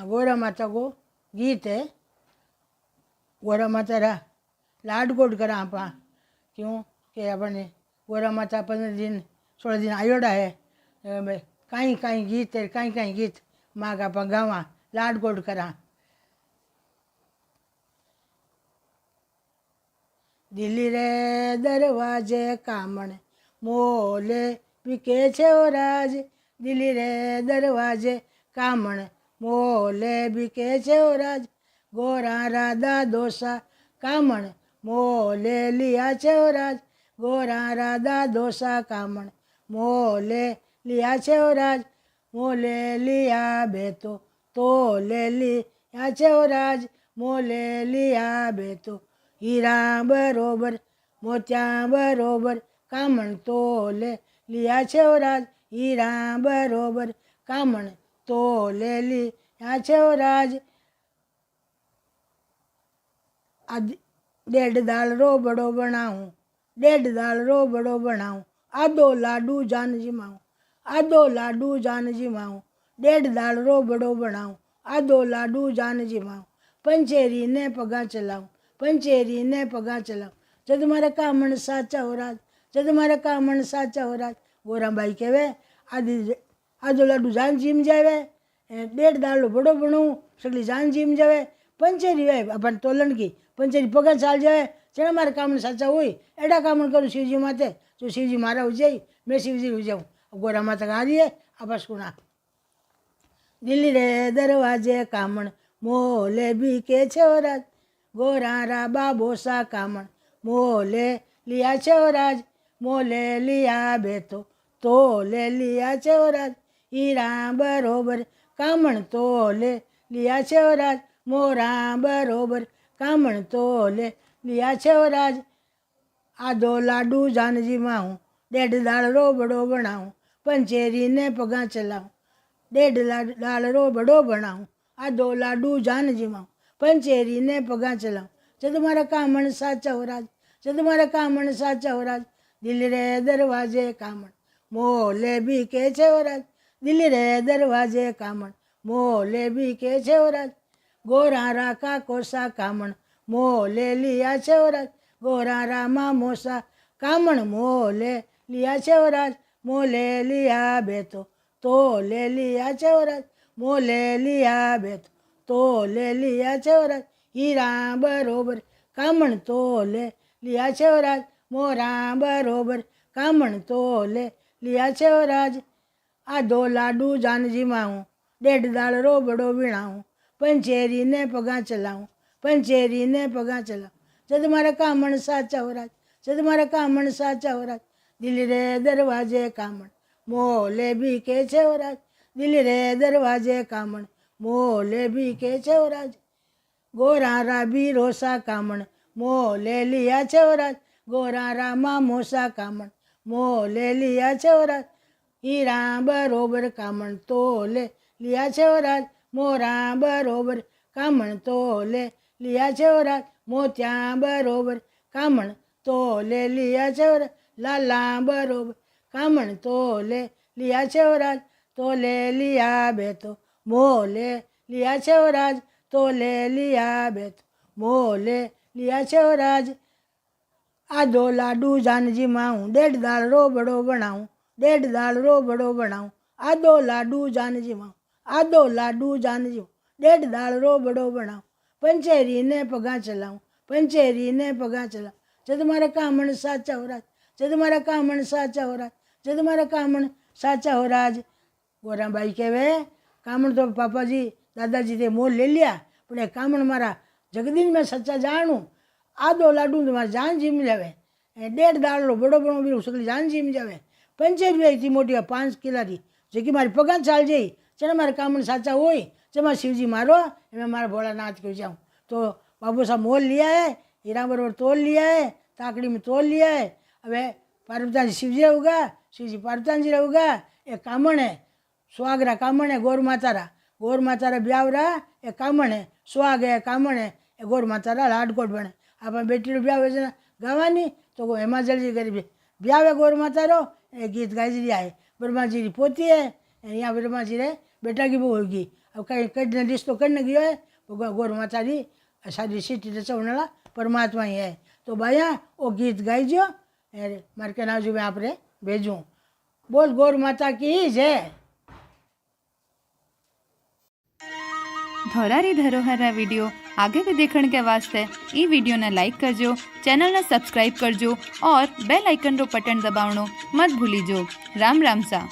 गौरा माता को गीत है। गौरा माता रा लाड गोड करा आप क्यों कि अपने गौरा माता 15 दिन 16 दिन आयोड़ा है कहीं कहीं गीत है कहीं कहीं गीत माँ का आप गावा लाड गोड करा। दिल्ली रे दरवाजे कामण मोले बिके छे ओ राज। दिल्ली रे दरवाजे कामण मोले बिके छे ओ राज। गोरा राधा दोसा कामण मोले लिया छे ओ राज। गोरा राधा दोसा कामण मोले लिया छे ओ राज। मोले लिया बेतो तो ले लिया छे ओ राज। मोले लिया बेतो हीरा बरोबर मोत्या बरोबर कामण तोले लिया छे ओ राज। हीरा बरोबर कामण तोले लिया छे ओ राज। डेढ़ दाल रो बड़ो बनाऊं डेढ़ दाल रो बड़ो बनाऊं आधो लाडू जान जिमाऊं आधो लाडू जान जिमाऊं। डेढ़ दाल रो बड़ो बनाऊं आधो लाडू जान जिमाऊं। पंचेरी ने पगा चलाऊं पंचेरी ने पगा चलाऊं। जद मारे कामण साचा हो राज जद मारे कामण साचा हो राज। गोरा बाई कहवे आधो लाडू जान जीम जावे डेढ़ दाल रो बड़ो बनाऊं सगली जान जीम जावे। पंचेरी वे अपन तोलन की पंचेरी पगा चाल जाए चलो मारे कामण साचा हुई एडा कामण करूँ शिवजी माते जो शिवजी मारा हो जाई मैं शिवजी हो जाऊँ। गोरा माता गा रही है आप सुना। दिल्ली रे दरवाजे कामण मोले बिके छे ओ राज। गोरा रा बाबोसा कामण मोले लिया छे ओ राज। मोले लिया बेतो तो ले लिया छे ओ राज। हीरा बरोबर कामण तो ले लिया छे ओ राज। मोरा बरोबर कामण तो ले लिया छे ओ राज। आधो लाडू जानजी माऊं डेढ़ दाल रो बड़ो बनाऊं। पंचेरी ने पगा चलाऊं डेढ़ दाल रो बड़ो बनाऊं आधो लाडू जानजी माऊं। पंचेरी ने पगा चलाऊं जद मारा कामण साचा हो राज जद मारा कामण साचा हो राज। दिल्ली रे दरवाजे कामण मोले बिके छे ओ राज। दिल्ली रे दरवाजे कामण मोले बिके छे ओ राज। गोरा रा का कोसा कामण मोले लिया छे ओ राज। गोरा रा मामोसा कामण मोले लिया छे ओ राज। मोले लिया बेतो तो ले लिया छे ओ राज। मोले लिया बेतो तो ले लिया छे ओ राज। हीरा बरोबर कामण तो ले लिया छे ओ राज। मोरा बरोबर कामण तो ले लिया छे ओ राज। आधो लाडू जानजी माऊं डेढ़ दाल रो बड़ो बीणाऊं। पंचेरी ने पगा चलाऊं पंचेरी ने पगा चलाऊं जद मारा कामण साचा हो राज जद मारा कामण साचा हो राज। दिल्ली रे दरवाजे कामण मोले बिके छे ओ राज। दिल्ली रे दरवाजे कामण मोले बिके छे ओ राज। गोरा रा बीरोसा कामण मोले लिया छे ओ राज। गोरा रा मामोसा कामण मोले लिया छे ओ राज। हीरा बरोबर कामण तो ले लिया छे ओ राज। मोरा बरोबर कामण तो ले लिया छे ओ राज। मोत्या बरोबर कामण तो ले लिया छे ओ राज। लाला बरोबर कामण तो ले लिया छे ओ राज। तो ले लिया बेतो मोले लिया छे ओ राज। तो ले लिया बेतो मोले लिया छे ओ राज। आधो लाडू जानजी माऊं डेढ़ दाल रो बड़ो बनाऊं डेढ़ दाल रो बड़ो बनाऊं। आधो लाडू जानजी माऊं आधो लाडू जानजी डेढ़ दाल रो बड़ो बनाऊं। पंचेरी ने पगा चलाऊं पंचेरी ने पगा चलाऊं जद मारा कामण साचा हो राज जद मारा कामण साचा हो राज जद मारा कामण साचा हो राज। गोरा बाई कहवे कामण तो पापा जी दादाजी ने मोल ले लिया पण ए कामण मारा जगदीन में सच्चा जानू आधो लाडू तो मारा जान जीम जावे डेढ़ दाल रो बड़ो बड़ो भी सगली जान जीम जावे। पंचेरी भी थी मोटी 5 किला री जेकी मारी पगा चाल जाई चलो मारे कामण साचा होई चलो शिवजी मारो मैं मारा भोलानाथ को जाऊँ। तो बाबू साहब मोल लिया है हीरा बरोबर तोल लिया है ताकड़ी में तोल लिया है। अबे पार्वती शिवजी होगा शिवजी पार्वती जी होगा एक कामण है सुहाग रा कामण है गौर माता रा ब्याह रा एक कामण है सुहाग है कामण है गौर माता रा लाडकोट बने आप बेटी रो ब्याह वैसे गावानी तो हिमाचल जी गरीब ब्याह है गौर माता रो गीत गाई जी है ब्रह्मा जी की पोती है यहाँ ब्रह्मा जी रे बेटा की बहू होगी अब कहीं कहीं रिश्तो करने गयो है गौर माता री सारी सीटी रचवने वाला परमात्मा ही है। तो भाया वो गीत गाइजो मारे के नाम जो मैं आप भेजूँ। बोल गौर माता की जय। धोरारी धरोहर विडियो आगे भी देखने के वास्ते ई वीडियो ने लाइक करजो, चैनल ने सब्सक्राइब करजो और बेल आइकन रो बटन दबावनो मत भूलीजो। राम राम सा।